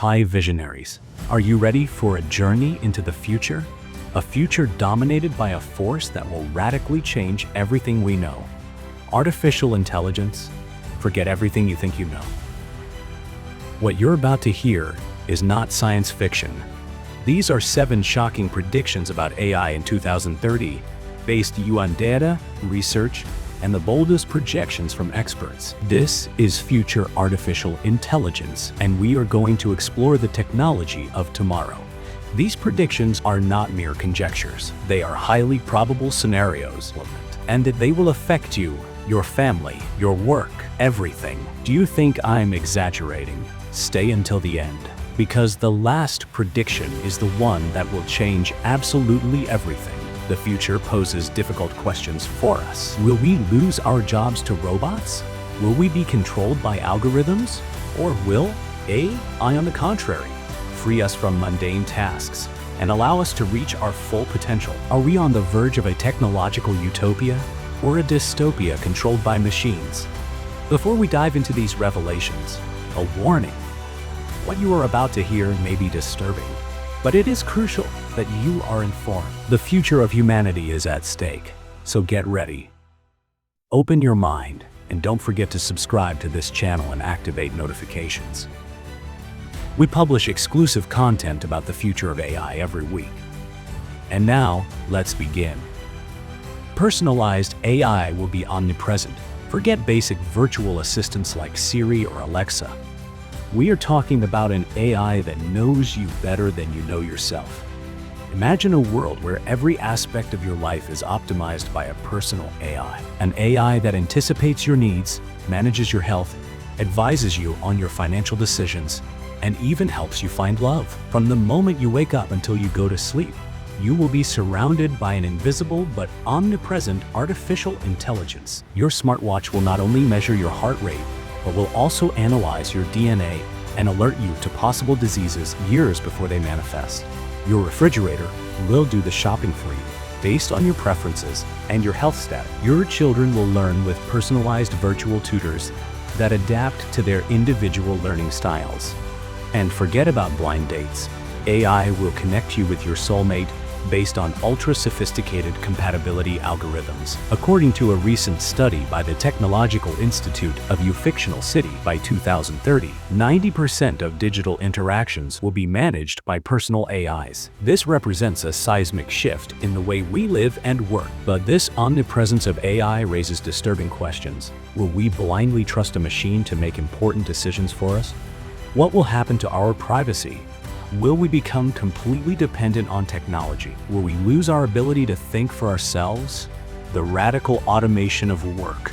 Hi visionaries, are you ready for a journey into the future? A future dominated by a force that will radically change everything we know. Artificial intelligence? Forget everything you think you know. What you're about to hear is not science fiction. These are 7 shocking predictions about AI in 2030, based on data, research, and the boldest projections from experts. This is future artificial intelligence, and we are going to explore the technology of tomorrow. These predictions are not mere conjectures. They are highly probable scenarios, and that they will affect you, your family, your work, everything. Do you think I'm exaggerating? Stay until the end, because the last prediction is the one that will change absolutely everything. The future poses difficult questions for us. Will we lose our jobs to robots? Will we be controlled by algorithms? Or will AI, on the contrary, free us from mundane tasks and allow us to reach our full potential? Are we on the verge of a technological utopia or a dystopia controlled by machines? Before we dive into these revelations, a warning. What you are about to hear may be disturbing, but it is crucial that you are informed. The future of humanity is at stake, so get ready. Open your mind, and don't forget to subscribe to this channel and activate notifications. We publish exclusive content about the future of AI every week. And now, let's begin. Personalized AI will be omnipresent. Forget basic virtual assistants like Siri or Alexa. We are talking about an AI that knows you better than you know yourself. Imagine a world where every aspect of your life is optimized by a personal AI. An AI that anticipates your needs, manages your health, advises you on your financial decisions, and even helps you find love. From the moment you wake up until you go to sleep, you will be surrounded by an invisible but omnipresent artificial intelligence. Your smartwatch will not only measure your heart rate, but will also analyze your DNA and alert you to possible diseases years before they manifest. Your refrigerator will do the shopping for you based on your preferences and your health status. Your children will learn with personalized virtual tutors that adapt to their individual learning styles. And forget about blind dates. AI will connect you with your soulmate based on ultra-sophisticated compatibility algorithms. According to a recent study by the Technological Institute of Fictional City, by 2030, 90% of digital interactions will be managed by personal AIs. This represents a seismic shift in the way we live and work. But this omnipresence of AI raises disturbing questions. Will we blindly trust a machine to make important decisions for us? What will happen to our privacy? Will we become completely dependent on technology? Will we lose our ability to think for ourselves? The radical automation of work.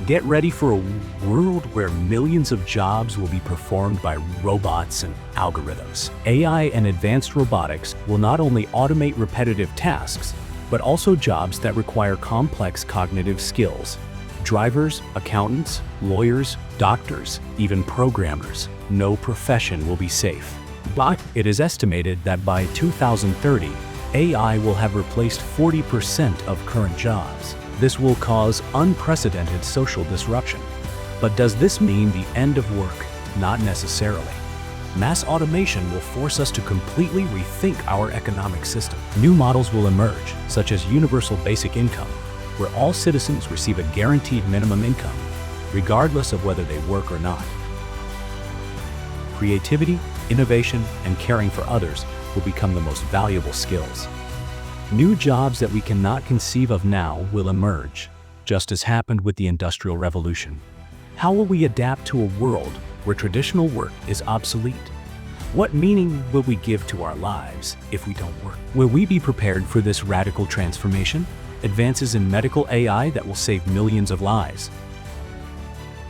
Get ready for a world where millions of jobs will be performed by robots and algorithms. AI and advanced robotics will not only automate repetitive tasks, but also jobs that require complex cognitive skills. Drivers, accountants, lawyers, doctors, even programmers. No profession will be safe. But it is estimated that by 2030, AI will have replaced 40% of current jobs. This will cause unprecedented social disruption. But does this mean the end of work? Not necessarily. Mass automation will force us to completely rethink our economic system. New models will emerge, such as universal basic income, where all citizens receive a guaranteed minimum income, regardless of whether they work or not. Creativity, innovation, and caring for others will become the most valuable skills. New jobs that we cannot conceive of now will emerge, just as happened with the Industrial Revolution. How will we adapt to a world where traditional work is obsolete? What meaning will we give to our lives if we don't work? Will we be prepared for this radical transformation? Advances in medical AI that will save millions of lives.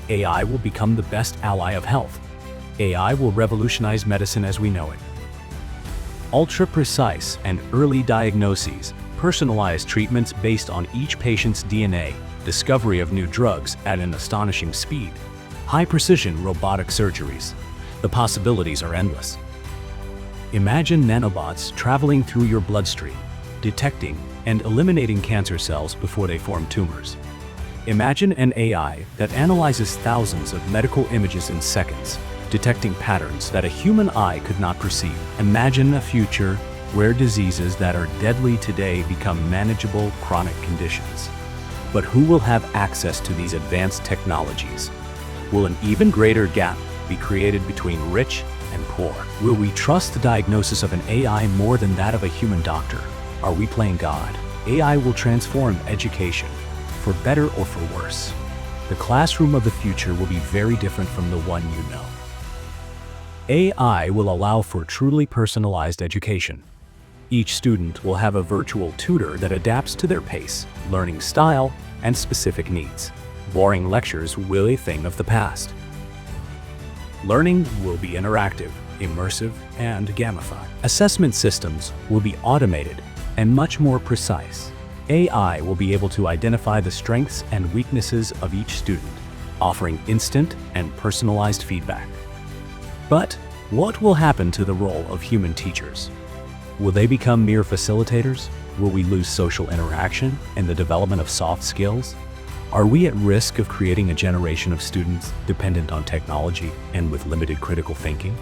AI will become the best ally of health. AI will revolutionize medicine as we know it. Ultra-precise and early diagnoses, personalized treatments based on each patient's DNA, discovery of new drugs at an astonishing speed, high-precision robotic surgeries. The possibilities are endless. Imagine nanobots traveling through your bloodstream, detecting and eliminating cancer cells before they form tumors. Imagine an AI that analyzes thousands of medical images in seconds, detecting patterns that a human eye could not perceive. Imagine a future where diseases that are deadly today become manageable chronic conditions. But who will have access to these advanced technologies? Will an even greater gap be created between rich and poor? Will we trust the diagnosis of an AI more than that of a human doctor? Are we playing God? AI will transform education, for better or for worse. The classroom of the future will be very different from the one you know. AI will allow for truly personalized education. Each student will have a virtual tutor that adapts to their pace, learning style, and specific needs. Boring lectures will be a thing of the past. Learning will be interactive, immersive, and gamified. Assessment systems will be automated and much more precise. AI will be able to identify the strengths and weaknesses of each student, offering instant and personalized feedback. But what will happen to the role of human teachers? Will they become mere facilitators? Will we lose social interaction and the development of soft skills? Are we at risk of creating a generation of students dependent on technology and with limited critical thinking?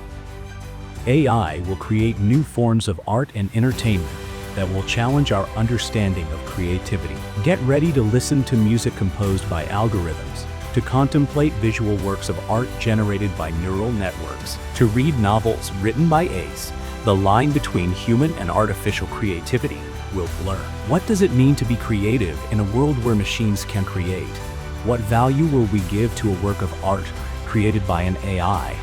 AI will create new forms of art and entertainment that will challenge our understanding of creativity. Get ready to listen to music composed by algorithms, to contemplate visual works of art generated by neural networks, to read novels written by AIs. The line between human and artificial creativity will blur. What does it mean to be creative in a world where machines can create? What value will we give to a work of art created by an AI?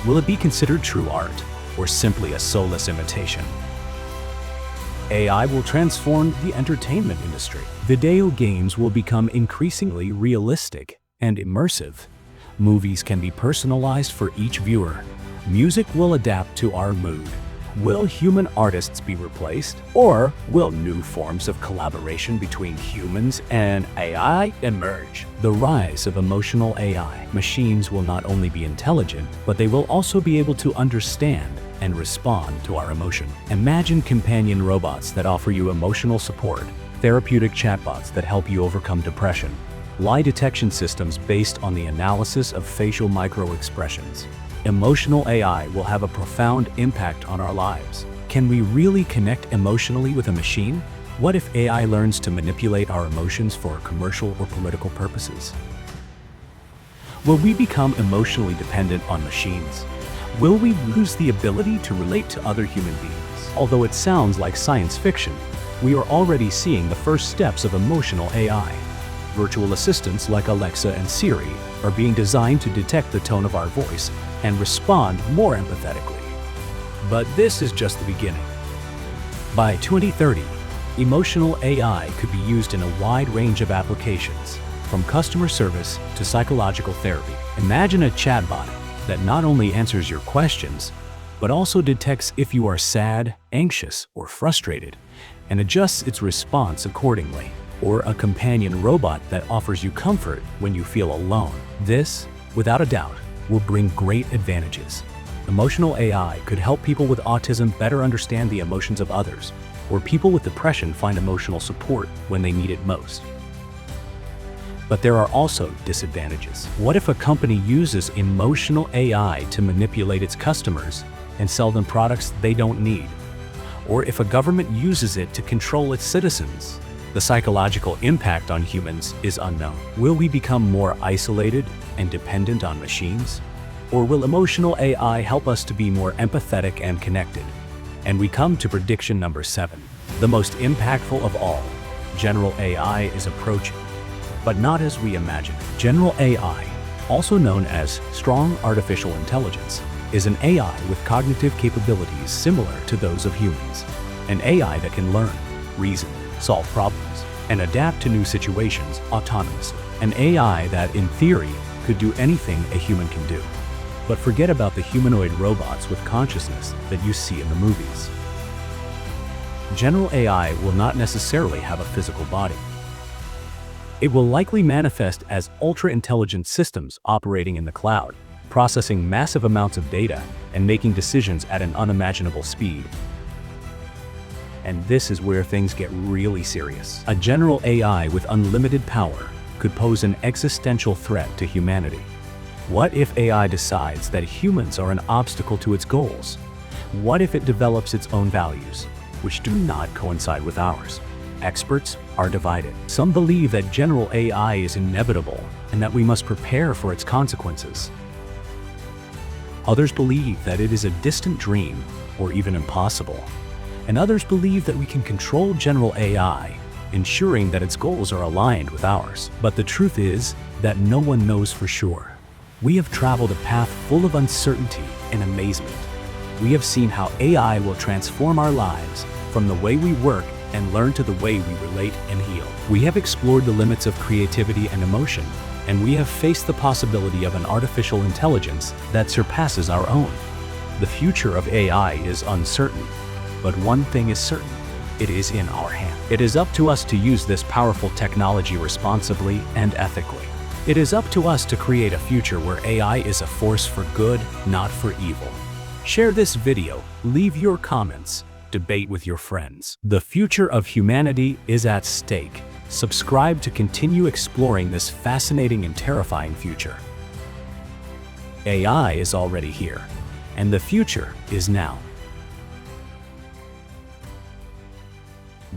Will it be considered true art or simply a soulless imitation? AI will transform the entertainment industry. Video games will become increasingly realistic and immersive. Movies can be personalized for each viewer. Music will adapt to our mood. Will human artists be replaced, or will new forms of collaboration between humans and AI emerge? The rise of emotional AI. Machines will not only be intelligent, but they will also be able to understand and respond to our emotion. Imagine companion robots that offer you emotional support, therapeutic chatbots that help you overcome depression, lie detection systems based on the analysis of facial micro-expressions. Emotional AI will have a profound impact on our lives. Can we really connect emotionally with a machine? What if AI learns to manipulate our emotions for commercial or political purposes? Will we become emotionally dependent on machines? Will we lose the ability to relate to other human beings? Although it sounds like science fiction, we are already seeing the first steps of emotional AI. Virtual assistants like Alexa and Siri are being designed to detect the tone of our voice and respond more empathetically. But this is just the beginning. By 2030, emotional AI could be used in a wide range of applications, from customer service to psychological therapy. Imagine a chatbot that not only answers your questions, but also detects if you are sad, anxious, or frustrated, and adjusts its response accordingly. Or a companion robot that offers you comfort when you feel alone. This, without a doubt, will bring great advantages. Emotional AI could help people with autism better understand the emotions of others, or people with depression find emotional support when they need it most. But there are also disadvantages. What if a company uses emotional AI to manipulate its customers and sell them products they don't need? Or if a government uses it to control its citizens? The psychological impact on humans is unknown. Will we become more isolated and dependent on machines? Or will emotional AI help us to be more empathetic and connected? And we come to prediction number 7. The most impactful of all, general AI is approaching, but not as we imagine. General AI, also known as strong artificial intelligence, is an AI with cognitive capabilities similar to those of humans. An AI that can learn, reason, solve problems, and adapt to new situations autonomously. An AI that, in theory, could do anything a human can do. But forget about the humanoid robots with consciousness that you see in the movies. General AI will not necessarily have a physical body. It will likely manifest as ultra-intelligent systems operating in the cloud, processing massive amounts of data and making decisions at an unimaginable speed. And this is where things get really serious. A general AI with unlimited power could pose an existential threat to humanity. What if AI decides that humans are an obstacle to its goals? What if it develops its own values, which do not coincide with ours? Experts are divided. Some believe that general AI is inevitable and that we must prepare for its consequences. Others believe that it is a distant dream or even impossible. And others believe that we can control general AI, ensuring that its goals are aligned with ours. But the truth is that no one knows for sure. We have traveled a path full of uncertainty and amazement. We have seen how AI will transform our lives, from the way we work and learn to the way we relate and heal. We have explored the limits of creativity and emotion, and we have faced the possibility of an artificial intelligence that surpasses our own. The future of AI is uncertain, but one thing is certain: it is in our hands. It is up to us to use this powerful technology responsibly and ethically. It is up to us to create a future where AI is a force for good, not for evil. Share this video, leave your comments, debate with your friends. The future of humanity is at stake. Subscribe to continue exploring this fascinating and terrifying future. AI is already here, and the future is now.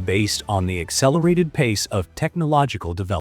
Based on the accelerated pace of technological development.